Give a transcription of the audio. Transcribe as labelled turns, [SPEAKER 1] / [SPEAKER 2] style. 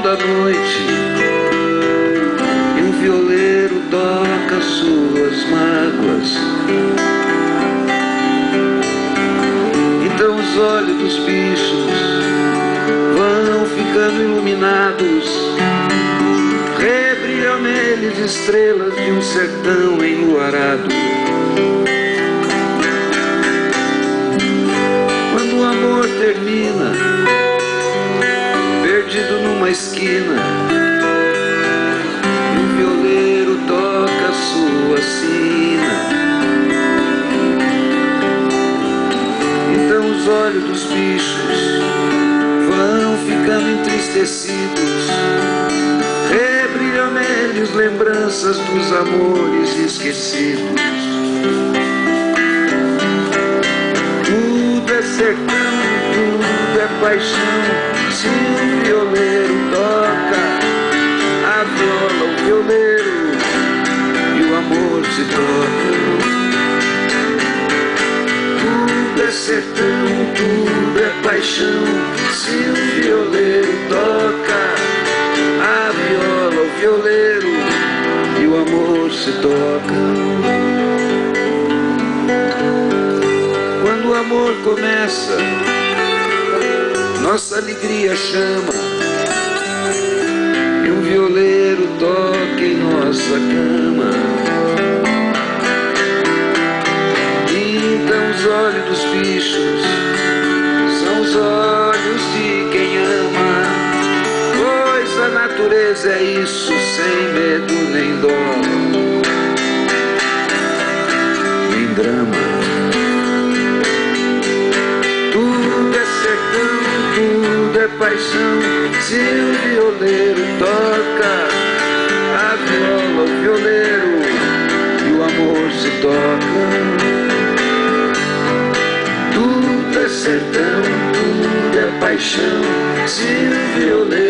[SPEAKER 1] da noite e um violeiro toca suas mágoas. Então os olhos dos bichos vão ficando iluminados, rebrilham neles estrelas de um sertão enluarado. Quando o amor termina, perdido numa esquina, e um violeiro toca sua sina, então os olhos dos bichos vão ficando entristecidos, rebrilham neles lembranças dos amores esquecidos. Tudo é sertão, tudo é paixão, se o violeiro toca a viola, o violeiro e o amor se tocam. Tudo é sertão, tudo é paixão, se o violeiro toca a viola, o violeiro e o amor se tocam. Quando o amor começa, nossa alegria chama, e um violeiro toca em nossa cama. Então os olhos dos bichos são os olhos de quem ama, pois a natureza é isso, sem medo nem dó, nem drama. Tudo é sertão, tudo é paixão, se o violeiro toca a viola, o violeiro e o amor se tocam. Tudo é sertão, tudo é paixão, se o violeiro